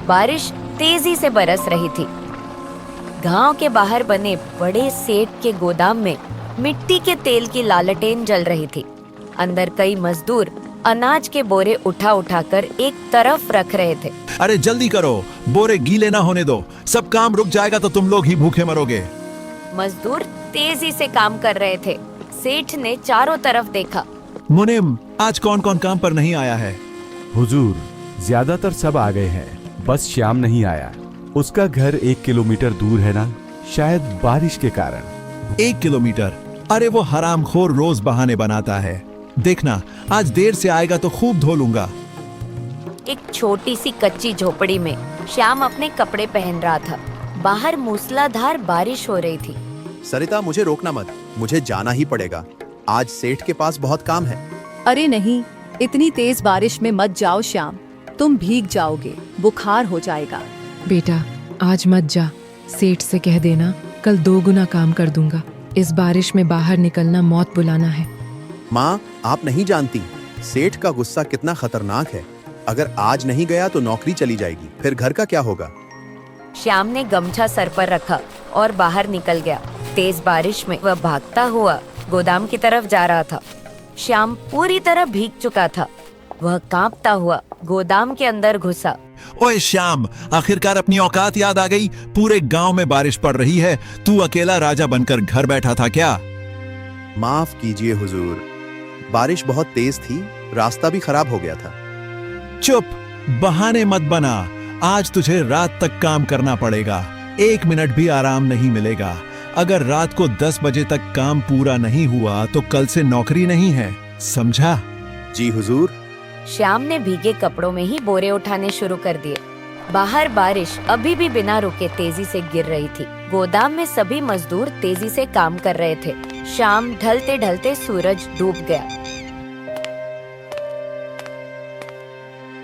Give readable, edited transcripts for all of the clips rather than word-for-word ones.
बारिश तेजी से बरस रही थी। गांव के बाहर बने बड़े सेठ के गोदाम में मिट्टी के तेल की लालटेन जल रही थी। अंदर कई मजदूर अनाज के बोरे उठा उठाकर एक तरफ रख रहे थे। अरे जल्दी करो, बोरे गीले ना होने दो, सब काम रुक जाएगा तो तुम लोग ही भूखे मरोगे। मजदूर तेजी से काम कर रहे थे। सेठ ने चारों तरफ देखा। मुनिम, आज कौन कौन काम पर नहीं आया है? हुजूर, ज्यादातर सब आ गए हैं, बस श्याम नहीं आया। उसका घर 1 किलोमीटर दूर है ना, शायद बारिश के कारण। 1 किलोमीटर? अरे वो हरामखोर रोज बहाने बनाता है। देखना, आज देर से आएगा तो खूब धो लूंगा। एक छोटी सी कच्ची झोपड़ी में श्याम अपने कपड़े पहन रहा था। बाहर मूसलाधार बारिश हो रही थी। सरिता, मुझे रोकना मत, मुझे जाना ही पड़ेगा। आज सेठ के पास बहुत काम है। अरे नहीं, इतनी तेज बारिश में मत जाओ श्याम, तुम भीग जाओगे, बुखार हो जाएगा। बेटा, आज मत जा, सेठ से कह देना कल 2 गुना काम कर दूंगा। इस बारिश में बाहर निकलना मौत बुलाना है। माँ, आप नहीं जानती सेठ का गुस्सा कितना खतरनाक है। अगर आज नहीं गया तो नौकरी चली जाएगी, फिर घर का क्या होगा? श्याम ने गमछा सर पर रखा और बाहर निकल गया। तेज बारिश में वह भागता हुआ गोदाम की तरफ जा रहा था। श्याम पूरी तरह भीग चुका था। वह कांपता हुआ गोदाम के अंदर घुसा। ओए श्याम, आखिरकार अपनी औकात याद आ गई। पूरे गांव में बारिश पड़ रही है, तू अकेला राजा बनकर घर बैठा था क्या? माफ कीजिए हुजूर, बारिश बहुत तेज थी, रास्ता भी खराब हो गया था। चुप, बहाने मत बना। आज तुझे रात तक काम करना पड़ेगा, 1 मिनट भी आराम नहीं मिलेगा। अगर रात को 10 बजे तक काम पूरा नहीं हुआ तो कल से नौकरी नहीं है, समझा? जी हुजूर। श्याम ने भीगे कपड़ों में ही बोरे उठाने शुरू कर दिए। बाहर बारिश अभी भी बिना रुके तेजी से गिर रही थी। गोदाम में सभी मजदूर तेजी से काम कर रहे थे। शाम ढलते ढलते सूरज डूब गया।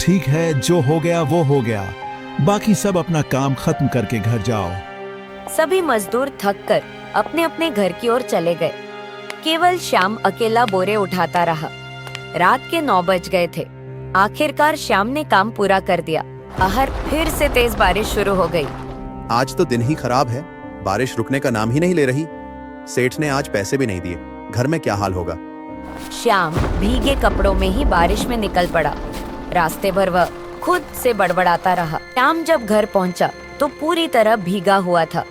ठीक है, जो हो गया वो हो गया। बाकी सब अपना काम खत्म करके घर जाओ। सभी मजदूर थक कर अपने अपने घर की ओर चले गए। केवल श्याम अकेला बोरे उठाता रहा। रात के 9 बज गए थे। आखिरकार श्याम ने काम पूरा कर दिया। बाहर फिर से तेज बारिश शुरू हो गई। आज तो दिन ही खराब है, बारिश रुकने का नाम ही नहीं ले रही। सेठ ने आज पैसे भी नहीं दिए, घर में क्या हाल होगा। श्याम भीगे कपड़ों में ही बारिश में निकल पड़ा। रास्ते भर वह खुद से बड़बड़ाता रहा। श्याम जब घर पहुंचा तो पूरी तरह भीगा हुआ था।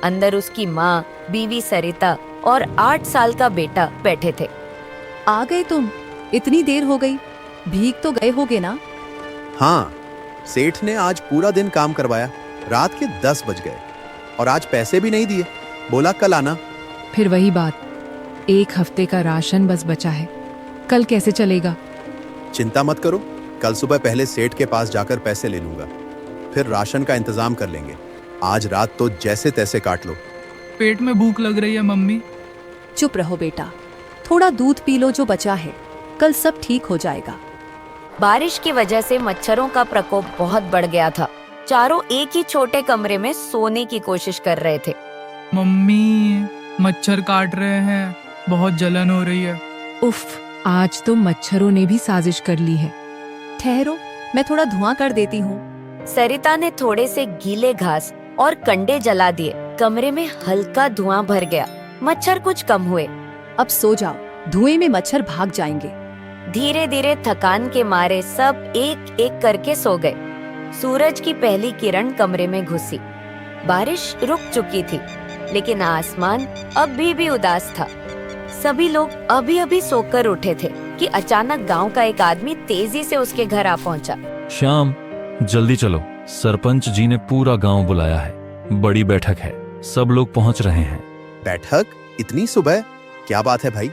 अंदर उसकी माँ, बीवी सरिता और 8 साल का बेटा बैठे थे। आ गए तुम? इतनी देर हो गई, भीग तो गए होगे ना? हाँ, सेठ ने आज पूरा दिन काम करवाया, रात के 10 बज गए और आज पैसे भी नहीं दिए। बोला कल आना। फिर वही बात, 1 हफ्ते का राशन बस बचा है, कल कैसे चलेगा? चिंता मत करो, कल सुबह पहले सेठ के पास जाकर पैसे ले लूंगा, फिर राशन का इंतजाम कर लेंगे। आज रात तो जैसे तैसे काट लो। पेट में भूख लग रही है मम्मी। चुप रहो बेटा, थोड़ा दूध पी लो जो बचा है, कल सब ठीक हो जाएगा। बारिश की वजह से मच्छरों का प्रकोप बहुत बढ़ गया था। चारों एक ही छोटे कमरे में सोने की कोशिश कर रहे थे। मम्मी, मच्छर काट रहे हैं, बहुत जलन हो रही है। उफ, आज तो मच्छरों ने भी साजिश कर ली है। ठहरो, मैं थोड़ा धुआं कर देती हूँ। सरिता ने थोड़े से गीले घास और कंडे जला दिए। कमरे में हल्का धुआं भर गया। मच्छर कुछ कम हुए। अब सो जाओ, धुएं में मच्छर भाग जाएंगे। धीरे धीरे थकान के मारे सब एक एक करके सो गए। सूरज की पहली किरण कमरे में घुसी। बारिश रुक चुकी थी, लेकिन आसमान अभी भी उदास था। सभी लोग अभी अभी सोकर उठे थे कि अचानक गांव का एक आदमी तेजी से उसके घर आ पहुंचा। श्याम, जल्दी चलो, सरपंच जी ने पूरा गांव बुलाया है, बड़ी बैठक है, सब लोग पहुंच रहे हैं। बैठक? इतनी सुबह? क्या बात है भाई?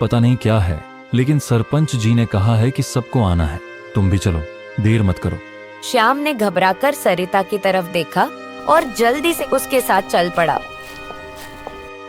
पता नहीं क्या है, लेकिन सरपंच जी ने कहा है कि सबको आना है। तुम भी चलो, देर मत करो। श्याम ने घबराकर सरिता की तरफ देखा और जल्दी से उसके साथ चल पड़ा।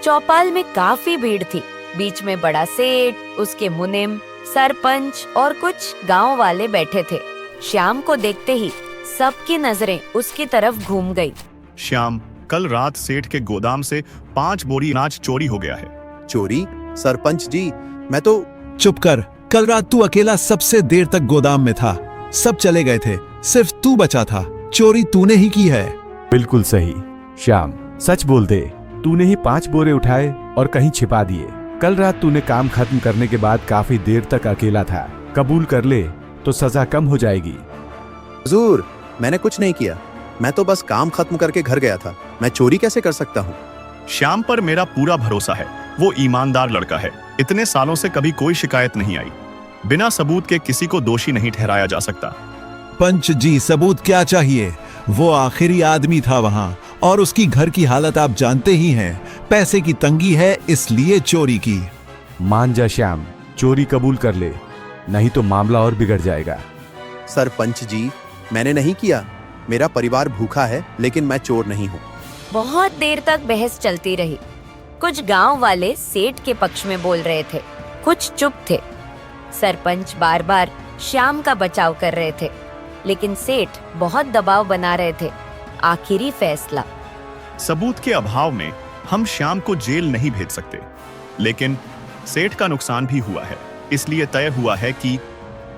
चौपाल में काफी भीड़ थी। बीच में बड़ा सेठ, उसके मुनिम, सरपंच और कुछ गांव वाले बैठे थे। श्याम को देखते ही सबकी नजरें उसकी तरफ घूम गई। श्याम, कल रात सेठ के गोदाम से 5 बोरी अनाज चोरी हो गया है। चोरी? सरपंच जी, मैं तो... चुप कर, कल रात तू अकेला सबसे देर तक गोदाम में था। सब चले गए थे, सिर्फ तू बचा था। चोरी तूने ही की है। बिल्कुल सही। श्याम, सच बोल दे, तूने ही 5 बोरे उठाए और कहीं छिपा दिए। कल रात तूने काम खत्म करने के बाद काफी देर तक अकेला था। कबूल कर ले तो सजा कम हो जाएगी। हुजूर, मैंने कुछ नहीं किया, मैं तो बस काम खत्म करके घर गया था। मैं चोरी कैसे कर सकता हूँ? श्याम पर मेरा पूरा भरोसा है, वो ईमानदार लड़का है। इतने सालों से कभी कोई शिकायत नहीं आई। बिना सबूत के किसी को दोषी नहीं ठहराया जा सकता। पंच जी, सबूत क्या चाहिए? वो आखिरी आदमी था वहां, और उसकी घर की हालत आप जानते ही हैं। पैसे की तंगी है, इसलिए चोरी की। मान जा श्याम, चोरी कबूल कर ले, नहीं तो मामला और बिगड़ जाएगा। सरपंच जी, मैंने नहीं किया। मेरा परिवार भूखा है, लेकिन मैं चोर नहीं हूँ। बहुत देर तक बहस चलती रही। कुछ गांव वाले सेठ के पक्ष में बोल रहे थे, कुछ चुप थे। सरपंच बार बार श्याम का बचाव कर रहे थे, लेकिन सेठ बहुत दबाव बना रहे थे। आखिरी फैसला। सबूत के अभाव में हम श्याम को जेल नहीं भेज सकते, लेकिन सेठ का नुकसान भी हुआ है, इसलिए तय हुआ है कि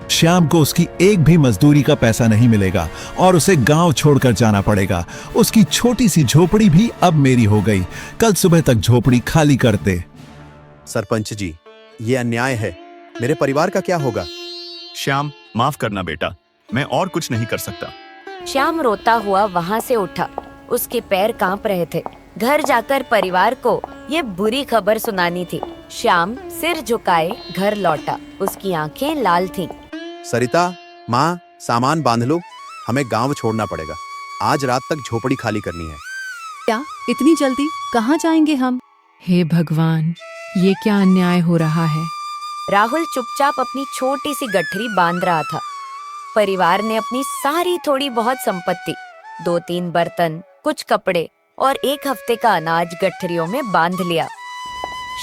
श्याम को उसकी एक भी मजदूरी का पैसा नहीं मिलेगा और उसे गांव छोड़कर जाना पड़ेगा। उसकी छोटी सी झोपड़ी भी अब मेरी हो गई। कल सुबह तक झोपड़ी खाली कर दे। सरपंच जी, ये अन्याय है। मेरे परिवार का क्या होगा? श्याम, माफ करना बेटा, मैं और कुछ नहीं कर सकता। श्याम रोता हुआ वहां से उठा। उसके पैर कांप रहे थे। घर जाकर परिवार को ये बुरी खबर सुनानी थी। श्याम सिर झुकाए घर लौटा। उसकी आंखें लाल थीं। सरिता, माँ, सामान बांध लो, हमें गांव छोड़ना पड़ेगा। आज रात तक झोपड़ी खाली करनी है। क्या इतनी जल्दी? कहाँ जाएंगे हम? हे भगवान, ये क्या अन्याय हो रहा है। राहुल चुपचाप अपनी छोटी सी गठरी बांध रहा था। परिवार ने अपनी सारी थोड़ी बहुत संपत्ति, 2-3 बर्तन, कुछ कपड़े और 1 हफ्ते का अनाज गठरियों में बांध लिया।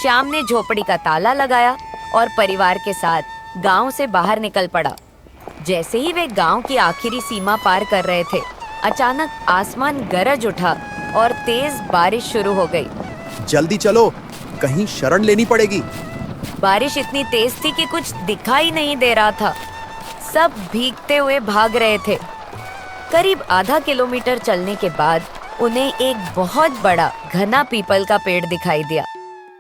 श्याम ने झोपड़ी का ताला लगाया और परिवार के साथ गांव से बाहर निकल पड़ा। जैसे ही वे गांव की आखिरी सीमा पार कर रहे थे, अचानक आसमान गरज उठा और तेज बारिश शुरू हो गई। जल्दी चलो, कहीं शरण लेनी पड़ेगी। बारिश इतनी तेज थी कि कुछ दिखाई नहीं दे रहा था। सब भीगते हुए भाग रहे थे। करीब आधा किलोमीटर चलने के बाद उन्हें एक बहुत बड़ा घना पीपल का पेड़ दिखाई दिया।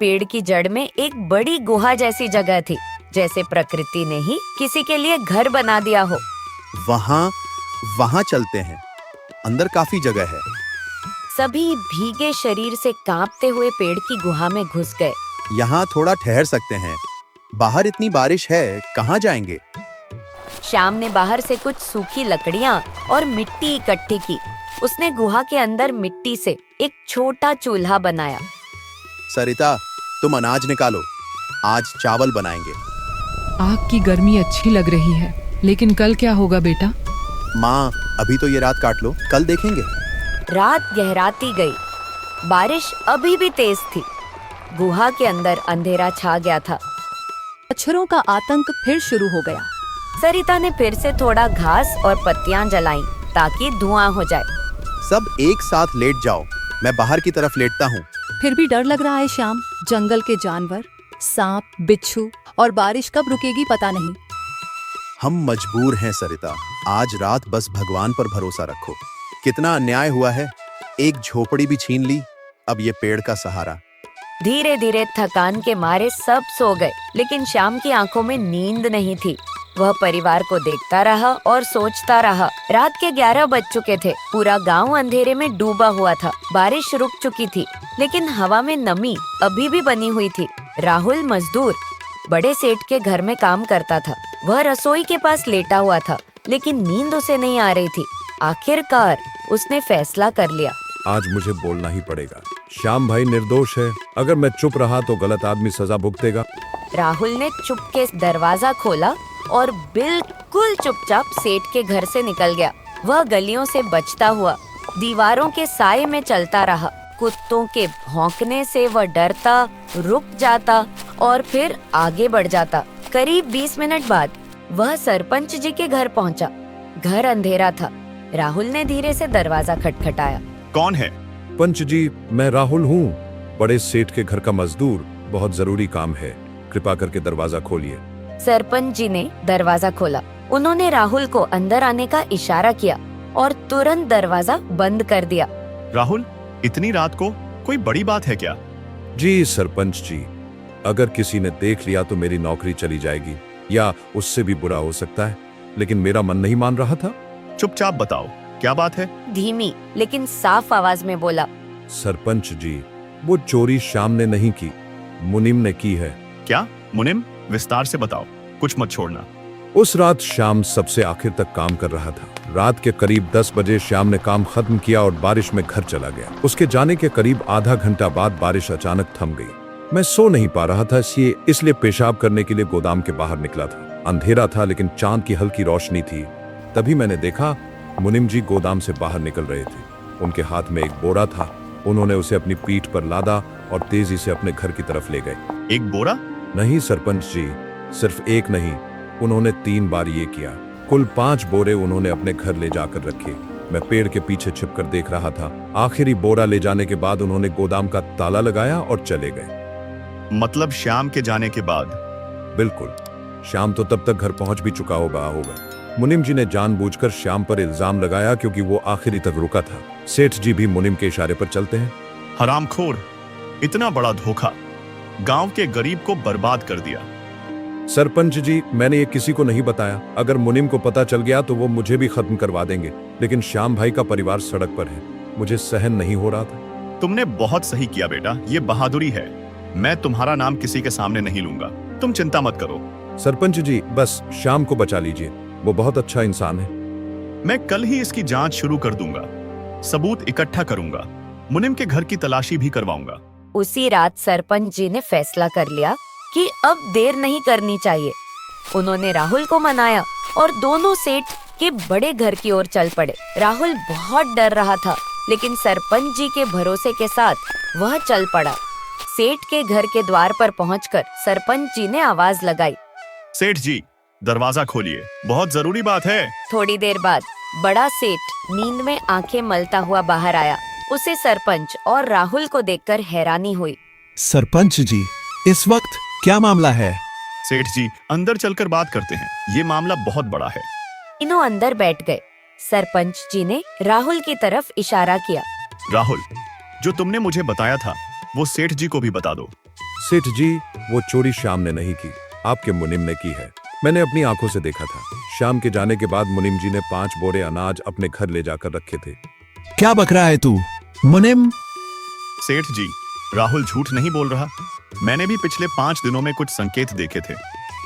पेड़ की जड़ में एक बड़ी गुहा जैसी जगह थी, जैसे प्रकृति ने ही किसी के लिए घर बना दिया हो। वहाँ चलते हैं, अंदर काफी जगह है। सभी भीगे शरीर से कांपते हुए पेड़ की गुहा में घुस गए। यहाँ थोड़ा ठहर सकते हैं, बाहर इतनी बारिश है, कहाँ जाएंगे? श्याम ने बाहर से कुछ सूखी लकड़ियाँ और मिट्टी इकट्ठी की। उसने गुहा के अंदर मिट्टी से एक छोटा चूल्हा बनाया। सरिता, तुम अनाज निकालो, आज चावल बनाएंगे। आग की गर्मी अच्छी लग रही है, लेकिन कल क्या होगा बेटा? माँ, अभी तो ये रात काट लो, कल देखेंगे। रात गहराती गई। बारिश अभी भी तेज थी। गुहा के अंदर अंधेरा छा गया था। मच्छरों का आतंक फिर शुरू हो गया। सरिता ने फिर से थोड़ा घास और पत्तियां जलाईं ताकि धुआं हो जाए। सब एक साथ लेट जाओ, मैं बाहर की तरफ लेटता हूँ। फिर भी डर लग रहा है श्याम। जंगल के जानवर, सांप, बिच्छू और बारिश कब रुकेगी पता नहीं। हम मजबूर हैं सरिता, आज रात बस भगवान पर भरोसा रखो। कितना अन्याय हुआ है, एक झोपड़ी भी छीन ली, अब ये पेड़ का सहारा। धीरे धीरे थकान के मारे सब सो गए, लेकिन श्याम की आंखों में नींद नहीं थी। वह परिवार को देखता रहा और सोचता रहा। रात के 11 बज चुके थे। पूरा गांव अंधेरे में डूबा हुआ था। बारिश रुक चुकी थी, लेकिन हवा में नमी अभी भी बनी हुई थी। राहुल मजदूर बड़े सेठ के घर में काम करता था। वह रसोई के पास लेटा हुआ था, लेकिन नींद उसे नहीं आ रही थी। आखिरकार उसने फैसला कर लिया। आज मुझे बोलना ही पड़ेगा। श्याम भाई निर्दोष है, अगर मैं चुप रहा तो गलत आदमी सजा भुगतेगा। राहुल ने चुपके दरवाजा खोला और बिल्कुल चुपचाप सेठ के घर से निकल गया। वह गलियों से बचता हुआ दीवारों के साए में चलता रहा। कुत्तों के भौंकने से वह डरता, रुक जाता और फिर आगे बढ़ जाता। करीब 20 मिनट बाद वह सरपंच जी के घर पहुंचा। घर अंधेरा था। राहुल ने धीरे से दरवाजा खटखटाया। कौन है? पंच जी, मैं राहुल हूँ, बड़े सेठ के घर का मजदूर। बहुत जरूरी काम है, कृपा करके दरवाजा खोलिए। सरपंच जी ने दरवाजा खोला। उन्होंने राहुल को अंदर आने का इशारा किया और तुरंत दरवाजा बंद कर दिया। राहुल, इतनी रात को कोई बड़ी बात है क्या? जी सरपंच जी, अगर किसी ने देख लिया तो मेरी नौकरी चली जाएगी या उससे भी बुरा हो सकता है, लेकिन मेरा मन नहीं मान रहा था। चुपचाप बताओ, क्या बात है? धीमी लेकिन साफ आवाज में बोला। सरपंच जी, वो चोरी श्याम ने नहीं की, मुनिम ने की है। क्या? मुनिम, विस्तार से बताओ, कुछ मत छोड़ना। उस रात श्याम सबसे आखिर तक काम कर रहा था। रात के करीब 10 बजे श्याम ने काम खत्म किया और बारिश में घर चला गया। उसके जाने के करीब आधा घंटा बाद बारिश अचानक थम गई। मैं सो नहीं पा रहा था, इसलिए पेशाब करने के लिए गोदाम के बाहर निकला था। अंधेरा था लेकिन चांद की हल्की रोशनी थी। तभी मैंने देखा मुनिम जी गोदाम से बाहर निकल रहे थे। उनके हाथ में एक बोरा था। उन्होंने उसे अपनी पीठ पर लादा और तेजी से अपने घर की तरफ ले गए। एक बोरा? नहीं सरपंच जी, सिर्फ एक नहीं, उन्होंने 3 बार ये किया। कुल 5 बोरे उन्होंने अपने घर ले जाकर रखे। मैं पेड़ के पीछे छिपकर देख रहा था। आखिरी बोरा ले जाने के बाद उन्होंने गोदाम का ताला लगाया और चले गए। मतलब शाम के जाने के बाद? बिल्कुल, शाम तो तब तक घर पहुंच भी चुका होगा। मुनिम जी ने जानबूझकर श्याम पर इल्जाम लगाया क्योंकि वो आखिरी तक रुका था। सेठ जी भी मुनिम के इशारे पर चलते हैं। हरामखोर, इतना बड़ा धोखा, गांव के गरीब को बर्बाद कर दिया। सरपंच जी, मैंने ये किसी को नहीं बताया। अगर मुनिम को पता चल गया तो वो मुझे भी खत्म करवा देंगे, लेकिन श्याम भाई का परिवार सड़क पर है, मुझे सहन नहीं हो रहा था। तुमने बहुत सही किया बेटा, ये बहादुरी है। मैं तुम्हारा नाम किसी के सामने नहीं लूंगा, तुम चिंता मत करो। सरपंच जी, बस श्याम को बचा लीजिए, वो बहुत अच्छा इंसान है। मैं कल ही इसकी जांच शुरू कर दूंगा, सबूत इकट्ठा करूंगा, मुनिम के घर की तलाशी भी करवाऊंगा। उसी रात सरपंच जी ने फैसला कर लिया कि अब देर नहीं करनी चाहिए। उन्होंने राहुल को मनाया और दोनों सेठ के बड़े घर की ओर चल पड़े। राहुल बहुत डर रहा था, लेकिन सरपंच जी के भरोसे के साथ वह चल पड़ा। सेठ के घर के द्वार पर पहुंचकर सरपंच जी ने आवाज लगाई, सेठ जी, दरवाजा खोलिए, बहुत जरूरी बात है। थोड़ी देर बाद बड़ा सेठ नींद में आंखें मलता हुआ बाहर आया। उसे सरपंच और राहुल को देखकर हैरानी हुई। सरपंच जी, इस वक्त क्या मामला है? सेठ जी, अंदर चलकर बात करते हैं, ये मामला बहुत बड़ा है। तीनों अंदर बैठ गए। सरपंच जी ने राहुल की तरफ इशारा किया। राहुल, जो तुमने मुझे बताया था वो सेठ जी को भी बता दो। सेठ जी, वो चोरी श्याम ने नहीं की, आपके मुनिम ने की है। मैंने अपनी आंखों से देखा था। शाम के जाने के बाद मुनिम जी ने 5 बोरे अनाज अपने घर ले जाकर रखे थे। क्या बक रहा है तू? मुनिम? सेठ जी, राहुल झूठ नहीं बोल रहा। मैंने भी पिछले 5 दिनों में कुछ संकेत देखे थे।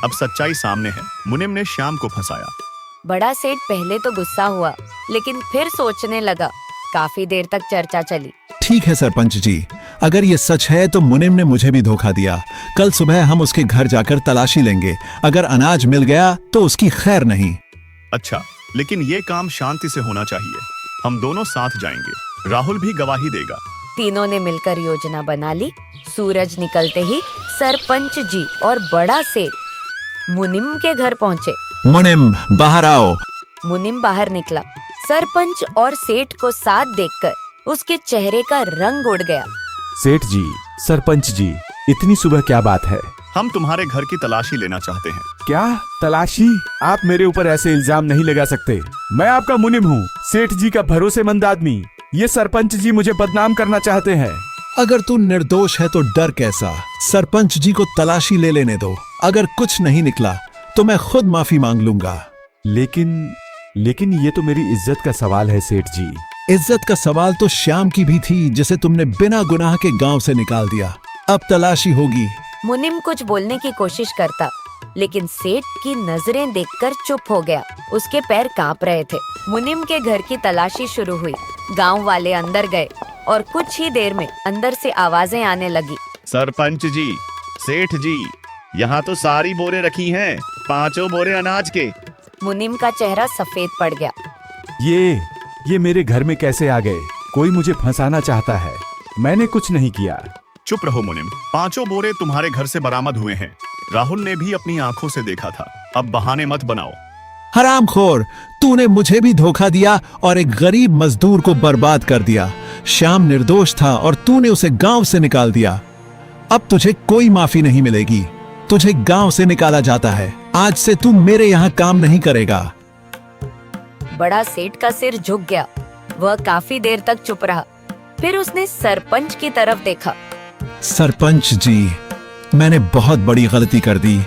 अब सच्चाई सामने है, मुनिम ने श्याम को फंसाया। बड़ा सेठ पहले तो गुस्सा हुआ, लेकिन फिर सोचने लगा। काफी देर तक चर्चा चली। ठीक है सरपंच जी, अगर ये सच है तो मुनिम ने मुझे भी धोखा दिया। कल सुबह हम उसके घर जाकर तलाशी लेंगे। अगर अनाज मिल गया तो उसकी खैर नहीं। अच्छा, लेकिन ये काम शांति से होना चाहिए। हम दोनों साथ जाएंगे, राहुल भी गवाही देगा। तीनों ने मिलकर योजना बना ली। सूरज निकलते ही सरपंच जी और बड़ा सेठ मुनिम के घर पहुंचे। मुनिम, बाहर आओ। मुनिम बाहर निकला। सरपंच और सेठ को साथ देखकर उसके चेहरे का रंग उड़ गया। सेठ जी, सरपंच जी, इतनी सुबह क्या बात है? हम तुम्हारे घर की तलाशी लेना चाहते हैं। क्या तलाशी? आप मेरे ऊपर ऐसे इल्जाम नहीं लगा सकते। मैं आपका मुनिम हूँ, सेठ जी का भरोसेमंद आदमी। ये सरपंच जी मुझे बदनाम करना चाहते हैं। अगर तू निर्दोष है तो डर कैसा? सरपंच जी को तलाशी ले लेने दो। अगर कुछ नहीं निकला तो मैं खुद माफी मांग लूंगा। लेकिन ये तो मेरी इज्जत का सवाल है सेठ जी। इज्जत का सवाल तो श्याम की भी थी, जिसे तुमने बिना गुनाह के गांव से निकाल दिया। अब तलाशी होगी। मुनिम कुछ बोलने की कोशिश करता, लेकिन सेठ की नजरें देखकर चुप हो गया। उसके पैर कांप रहे थे। मुनिम के घर की तलाशी शुरू हुई। गांव वाले अंदर गए और कुछ ही देर में अंदर से आवाजें आने लगी। सरपंच जी, सेठ जी, यहाँ तो सारी बोरे रखी हैं, 5 बोरे अनाज के। मुनिम का चेहरा सफेद पड़ गया। ये मेरे घर में कैसे आ गए? कोई मुझे फंसाना चाहता है। मैंने कुछ नहीं किया। चुप रहो मुनिम, 5 बोरे तुम्हारे घर से बरामद हुए हैं। राहुल ने भी अपनी आंखों से देखा था। अब बहाने मत बनाओ। हरामखोर, तूने मुझे भी धोखा दिया और एक गरीब मजदूर को बर्बाद कर दिया। श्याम निर्दोष था और तूने उसे गांव से निकाल दिया। अब तुझे कोई माफी नहीं मिलेगी। तुझे गांव से निकाला जाता है। आज से तू मेरे यहाँ काम नहीं करेगा। बड़ा सेठ का सिर झुक गया। वह काफी देर तक चुप रहा। फिर उसने सरपंच की तरफ देखा। सरपंच जी, मैंने बहुत बड़ी गलती कर दी।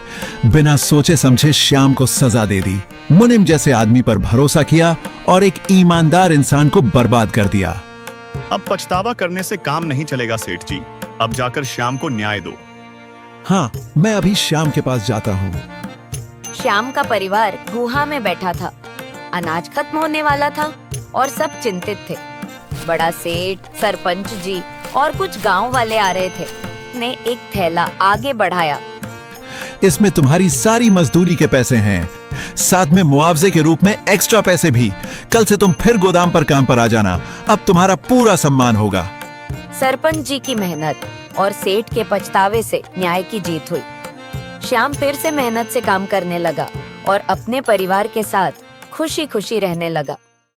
बिना सोचे समझे श्याम को सजा दे दी। मुनिम जैसे आदमी पर भरोसा किया और एक ईमानदार इंसान को बर्बाद कर दिया। अब पछतावा करने से काम नहीं चलेगा सेठ जी। अब जाकर श्याम को न्याय दो। हाँ, मैं अभी श्याम के पास जाता हूँ। श्याम का परिवार गुहा में बैठा था। अनाज खत्म होने वाला था और सब चिंतित थे। बड़ा सेठ, सरपंच जी और कुछ गांव वाले आ रहे थे। ने एक थैला आगे बढ़ाया। इसमें तुम्हारी सारी मजदूरी के पैसे हैं, साथ में मुआवजे के रूप में एक्स्ट्रा पैसे भी। कल से तुम फिर गोदाम पर काम पर आ जाना। अब तुम्हारा पूरा सम्मान होगा। सरपंच जी की मेहनत और सेठ के पछतावे से न्याय की जीत हुई। श्याम फिर से मेहनत से काम करने लगा और अपने परिवार के साथ खुशी खुशी रहने लगा।